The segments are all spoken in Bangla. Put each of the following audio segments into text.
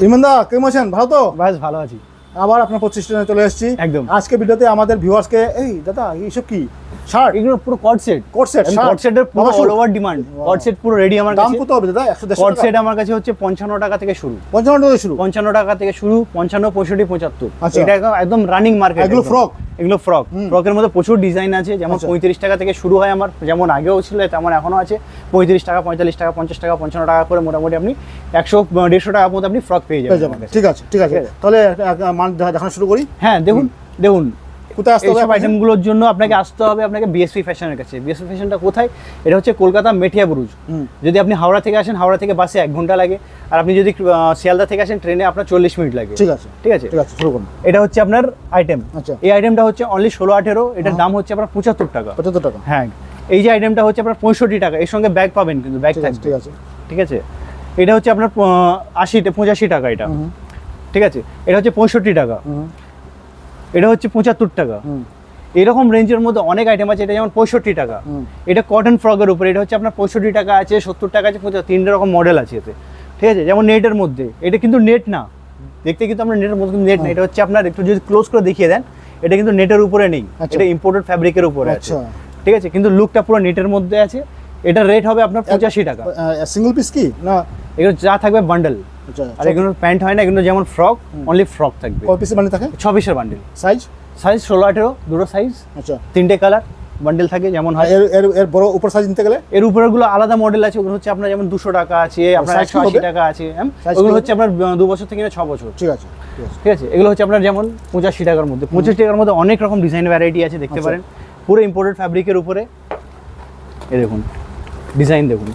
ইমনদা কেমন আছেন? ভালো তো? বেশ ভালো আছি। আবার আপনার প্রতিষ্ঠানে চলে এসেছি একদম। আজকে ভিডিওতে আমাদের ভিউয়ার্সকে এই দাদা এইসব কি শার্ট, এগুলো পুরো কট সেট কোট সেট, কট সেটের পুরো অল ওভার ডিমান্ড। কট সেট পুরো রেডি আমার দাম কাছে। কত হবে দাদা? 150 কট টাকা? সেট আমার কাছে হচ্ছে 55 টাকা থেকে শুরু। 55 টাকা শুরু? 55 টাকা থেকে শুরু, 55, 65, 75। আচ্ছা। এটা একদম রানিং মার্কেট। এগুলো ফ্রক? এগুলো ফ্রক। ফ্রকের মধ্যে প্রচুর ডিজাইন আছে, যেমন আচ্ছা। 35 টাকা থেকে শুরু হয় আমার, যেমন আগেও ছিল তেমন এখনো আছে। 35 টাকা, 45 টাকা, 50 টাকা, 55 টাকা করে মোটামুটি আপনি 100-150 টাকার মধ্যে আপনি ফ্রক পেয়ে যাবেন আমার কাছে। ঠিক আছে ঠিক আছে, তাহলে মান দেখানো শুরু করি। হ্যাঁ দেখুন দেখুন, কোথায় আসতে হবে? এইসব আইটেমগুলোর জন্য আপনাকে আসতে হবে আপনাকে বিএসপি ফ্যাশনের কাছে। বিএসপি ফ্যাশনটা কোথায়? এটা হচ্ছে কলকাতা মেটিয়া বুরুজ। যদি আপনি হাওড়া থেকে আসেন, হাওড়া থেকে বাসে 1 ঘন্টা লাগে। আর আপনি যদি শিয়ালদা থেকে আসেন ট্রেনে আপনার 40 মিনিট লাগে। ঠিক আছে ঠিক আছে ঠিক আছে, শুরু করুন। এটা হচ্ছে আপনার আইটেম। আচ্ছা। এই আইটেমটা হচ্ছে অনলি 16-18, এটার দাম হচ্ছে আপনার 75 টাকা। 75 টাকা? হ্যাঁ। এই যে আইটেমটা হচ্ছে আপনার 65 টাকা, এর সঙ্গে ব্যাগ পাবেন, কিন্তু ব্যাগ থাকবে। ঠিক আছে ঠিক আছে। এটা হচ্ছে আপনার 85 টাকা এটা। ঠিক আছে। এটা হচ্ছে 65 টাকা। এটা হচ্ছে 75 টাকা। এরকম রেঞ্জের মধ্যে অনেক আইটেম আছে। এটা যেমন 65 টাকা, এটা কটন ফ্রকের উপরে। এটা হচ্ছে আপনার 65 টাকা আছে, 70 টাকা আছে, 3 রকম মডেল আছে এতে। ঠিক আছে। যেমন নেটের মধ্যে, এটা কিন্তু নেট না, দেখতে কিন্তু আপনার নেটের মধ্যে নেট না। এটা হচ্ছে আপনার একটু যদি ক্লোজ করে দেখিয়ে দেন, এটা কিন্তু নেটের উপরে নেই, এটা ইম্পোর্টেড ফ্যাব্রিকের উপরে আছে। ঠিক আছে। কিন্তু লুকটা পুরো নেটের মধ্যে আছে। এটা রেট হবে আপনার 85 টাকা। সিঙ্গেল পিস কি না? এগুলো যা থাকবে বান্ডেল। আচ্ছা। আর এগুলো প্যান্ট হয় না, এগুলো যেমন ফ্রক, অনলি ফ্রক থাকবে। কয় পিস বান্ডেল থাকে? 6 পিসের বান্ডেল। সাইজ? সাইজ 16-18, দুটো সাইজ। আচ্ছা। 3টে কালার বান্ডেল থাকে যেমন হয়। এর বড় উপর সাইজ নিতে গেলে? এর উপরেগুলো আলাদা মডেল আছে। ওগুলো হচ্ছে আপনার যেমন 200 টাকা আছে, আপনার 180 টাকা আছে। ওগুলো হচ্ছে আপনার 2 বছর থেকে 6 বছর। ঠিক আছে ঠিক আছে। এগুলো হচ্ছে আপনার যেমন 85 টাকার মধ্যে। 25 টাকার মধ্যে অনেক রকম ডিজাইন ভ্যারাইটি আছে, দেখতে পারেন। পুরো ইম্পোর্টেড ফ্যাব্রিকের উপরে। এই দেখুন ডিজাইন দেখুন।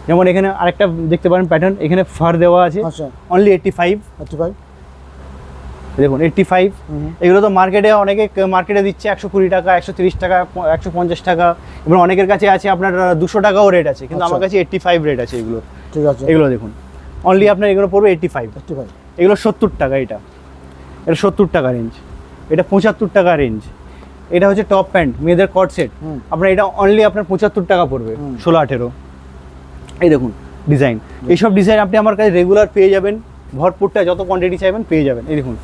যেমন এখানে আরেকটা দেখতে পারেন প্যাটার্ন, এখানে ফার দেওয়া আছে। আচ্ছা। অনলি 85। দেখুন 85। এগুলো তো মার্কেটে অনেকে মার্কেটে দিচ্ছে 120 টাকা, 130 টাকা, 150 টাকা, এবং অনেকের কাছে আছে আপনার 200 টাকাও রেট আছে, কিন্তু আমার কাছে 85 রেট আছে এগুলো। ঠিক আছে। এগুলো দেখুন অনলি আপনার এগুলো পড়বে 85। এগুলো 70 টাকা। এটা 70 টাকা রেঞ্জ। এটা 75 টাকা রেঞ্জ। এটা হচ্ছে টপ প্যান্ট মেয়েদের কট সেট, আপনার এটা অনলি আপনার 75 টাকা পড়বে। 16-18। এই দেখুন ডিজাইন, এইসব ডিজাইন আপনি আমার কাছে রেগুলার পেয়ে যাবেন। ভরপুরটা যত কোয়ান্টিটি চাইবেন পেয়ে যাবেন। এই দেখুন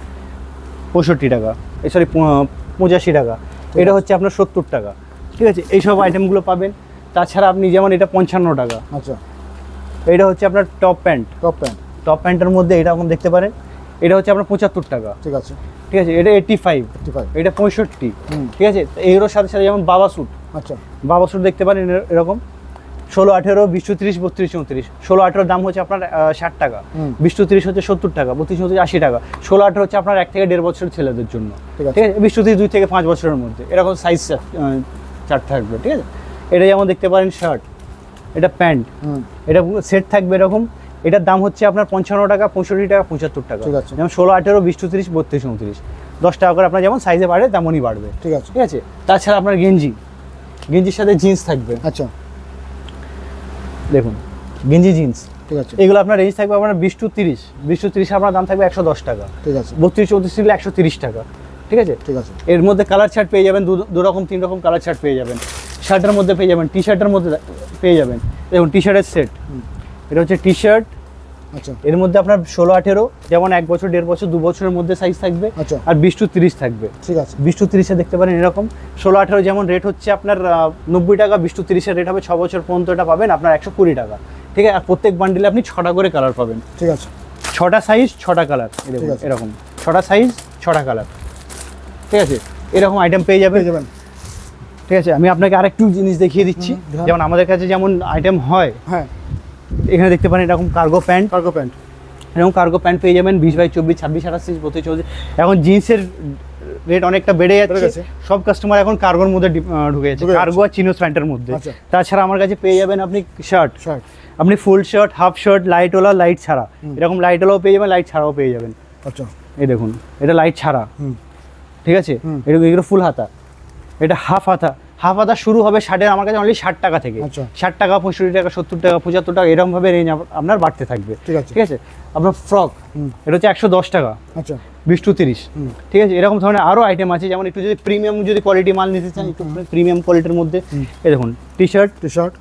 65 টাকা, সরি 85 টাকা। এটা হচ্ছে আপনার 70 টাকা। ঠিক আছে। এইসব আইটেমগুলো পাবেন। তাছাড়া আপনি যেমন এটা 55 টাকা। আচ্ছা। এটা হচ্ছে আপনার টপ প্যান্ট। টপ প্যান্টের মধ্যে এটা আপনি দেখতে পারেন। এটা হচ্ছে আপনার 75 টাকা। ঠিক আছে ঠিক আছে। এটা 85। এটা 65। ঠিক আছে। এগুলোর সাথে সাথে যেমন বাবা স্যুট। আচ্ছা। বাবা স্যুট দেখতে পারেন এরকম 16-18, 20-30, 32-34। 16-18 দাম হচ্ছে আপনার 60 টাকা, 20-30 হচ্ছে 70 টাকা, 32-34 80 টাকা। 16-18 হচ্ছে আপনার 1 থেকে 1.5 বছরের ছেলেদের জন্য। ঠিক আছে। 20-30 2 থেকে 5 বছরের মধ্যে এরকম সাইজ চার্ট থাকবে। ঠিক আছে। এটা যেমন দেখতে পারেন শার্ট, এটা প্যান্ট, এটা সেট থাকবে এরকম। এটার দাম হচ্ছে আপনার 55 টাকা, 65 টাকা, 75 টাকা। যেমন 16-18, 20-30, 32-34, 10 টাকা করে আপনার যেমন সাইজে বাড়ে তেমনই বাড়বে। ঠিক আছে। ঠিক আছে। তাছাড়া আপনার গেঞ্জির সাথে জিন্স থাকবে। আচ্ছা। দেখুন গেঞ্জি জিন্স। ঠিক আছে। এগুলো আপনার রেঞ্জ থাকবে আপনার 20-30। 20-30 আপনার দাম থাকবে 110 টাকা। ঠিক আছে। 32-34 নিলে 130 টাকা। ঠিক আছে। ঠিক আছে। এর মধ্যে কালার চার্ট পেয়ে যাবেন, 2 রকম 3 রকম কালার চার্ট পেয়ে যাবেন। শার্টের মধ্যে পেয়ে যাবেন, টি শার্টের মধ্যে পেয়ে যাবেন। দেখুন টি শার্টের সেট, এটা হচ্ছে টি শার্ট। আচ্ছা। এর মধ্যে আপনার 16-18 যেমন 1 বছর, 1.5 বছর, 2 বছরের মধ্যে সাইজ থাকবে। আচ্ছা। আর 20-30 থাকবে। ঠিক আছে। 20-30 দেখতে পারেন এরকম। 16-18 যেমন রেট হচ্ছে আপনার 90 টাকা, 20-30 রেট হবে 6 বছর পর্যন্ত এটা পাবেন আপনার 120 টাকা। ঠিক আছে। আর প্রত্যেক বান্ডিলে আপনি 6টা করে কালার পাবেন। ঠিক আছে। 6টা সাইজ 6টা কালার। এরকম 6টা সাইজ 6টা কালার। ঠিক আছে। এরকম আইটেম পেয়ে যাবেন। ঠিক আছে। আমি আপনাকে আরেকটু জিনিস দেখিয়ে দিচ্ছি। যেমন আমাদের কাছে যেমন আইটেম হয়, হ্যাঁ, এখানে দেখতে পারেন এরকম কার্গো প্যান্ট। এরকম কার্গো প্যান্ট পেয়ে যাবেন 20/24, 26, 28, 32, 34। এখন জিন্সের রেট অনেকটা বেড়ে যাচ্ছে, সব কাস্টমার এখন কার্গোর মধ্যে ঢুকে যাচ্ছে, কার্গো আর চিনোস প্যান্টের মধ্যে। তাছাড়া আমার কাছে পেয়ে যাবেন আপনি শার্ট, আপনি ফুল শার্ট, হাফ শার্ট, লাইটওয়ালা, লাইট ছাড়া। এরকম লাইটওয়ালাও পেয়ে যাবেন, লাইট ছাড়াও পেয়ে যাবেন। আচ্ছা। এই দেখুন এটা লাইট ছাড়া। ঠিক আছে। এগুলো ফুল হাতা, এটা হাফ হাতা। হাফ হাতা শুরু হবে শার্টের আমার কাছে অনলি 60 টাকা থেকে। 60 টাকা, 65 টাকা, 70 টাকা, 75 টাকা, এরকম ভাবে রেঞ্জ আপনার বাড়তে থাকবে। ঠিক আছে। আপনার ফ্রক, এটা হচ্ছে 110 টাকা। আচ্ছা। 20-30। ঠিক আছে। এরকম ধরনের আরও আইটেম আছে, যেমন একটু যদি প্রিমিয়াম যদি কোয়ালিটি মাল নিতে চান, একটু প্রিমিয়াম কোয়ালিটির মধ্যে এই দেখুন টি শার্ট,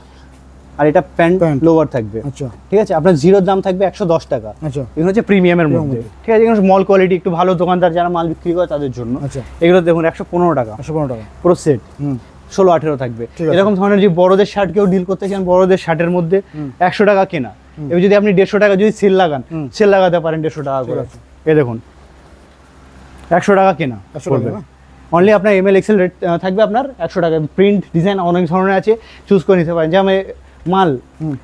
আর এটা প্যান্ট প্যান্ট। লোয়ার থাকবে। আচ্ছা ঠিক আছে, আপনার জিরোর দাম থাকবে 110 টাকা। আচ্ছা এগুলো হচ্ছে প্রিমিয়ামের মধ্যে। ঠিক আছে, এগুলো মল কোয়ালিটি, একটু ভালো দোকানদার যারা মাল বিক্রি করে তাদের জন্য। আচ্ছা এগুলো দেখুন 115 টাকা 115 টাকা। পুরো সেট, হুম 16-18 থাকবে। ঠিক আছে। এরকম ধরনের যে বড়দের শার্ট কেউ ডিল করতে চান, বড়দের শার্টের মধ্যে 100 টাকা কেনা, এবার যদি আপনি 150 টাকা যদি সেল লাগান, সেল লাগাতে পারেন 150 টাকা করে। আছে। এই দেখুন 100 টাকা কেনা 100 টাকা না? অনলি আপনার এমএল এক্সেল রেট থাকবে আপনার 100 টাকা। প্রিন্ট ডিজাইন অনেক ধরনের আছে, চুজ করে নিতে পারেন। যেমন মাল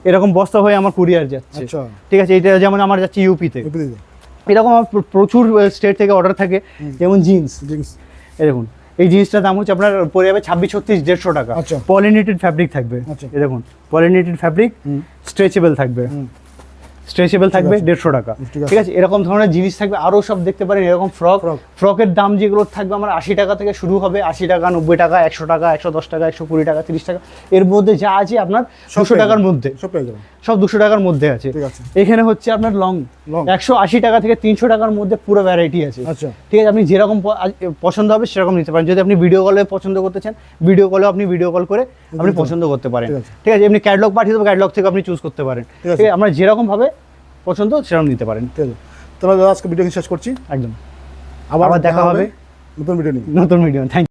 এরকম বস্তা হয়ে আমার কুরিয়ার যাচ্ছে। আচ্ছা ঠিক আছে, এটা যেমন আমার যাচ্ছে ইউপিতে, এপিতে এরকম আমার প্রচুর স্টেট থেকে অর্ডার থাকে। যেমন জিন্স, জিন্স এই দেখুন এই জিনিসটার দাম হচ্ছে আপনার পড়ে যাবে 26-36-150 টাকা। আচ্ছা। পলিনেটেড ফ্যাব্রিক থাকবে। আচ্ছা। এই দেখুন পলিনেটেড ফ্যাব্রিক, স্ট্রেচেবল থাকবে, স্ট্রেচেবল থাকবে 150 টাকা। ঠিক আছে। ঠিক আছে, এরকম ধরনের জিনিস থাকবে। আরও সব দেখতে পারেন এরকম ফ্রক। ফ্রক। ফ্রকের দাম যেগুলো থাকবে আমার 80 টাকা থেকে শুরু হবে, 80 টাকা, 90 টাকা, 100 টাকা, 110 টাকা, 120 টাকা, 30 টাকা, এর মধ্যে যা আছে আপনার 200 টাকার মধ্যে, সব পেয়ে যাবেন। সব 200 টাকার মধ্যে আছে। ঠিক আছে। এখানে হচ্ছে আপনার লং Long। 180 টাকা থেকে 300 টাকার মধ্যে পুরো ভ্যারাইটি আছে। আচ্ছা ঠিক আছে, আপনি যেরকম পছন্দ হবে সেরকম নিতে পারেন। যদি আপনি ভিডিও কলে পছন্দ করতে চান, ভিডিও কলেও আপনি ভিডিও কল করে আপনি পছন্দ করতে পারেন। ঠিক আছে। ঠিক আছে, এমনি ক্যাটালগ পাঠিয়ে দেবো, ক্যাটালগ থেকে আপনি চুজ করতে পারেন। ঠিক আছে। ঠিক আছে, আমরা যেরকম ভাবে পছন্দ সেরকম নিতে পারেন। ঠিক আছে, তাহলে দাদা আজকে ভিডিও শেষ করছি। একদম, আবার দেখা হবে নতুন ভিডিও নিয়ে। নতুন ভিডিও। থ্যাংক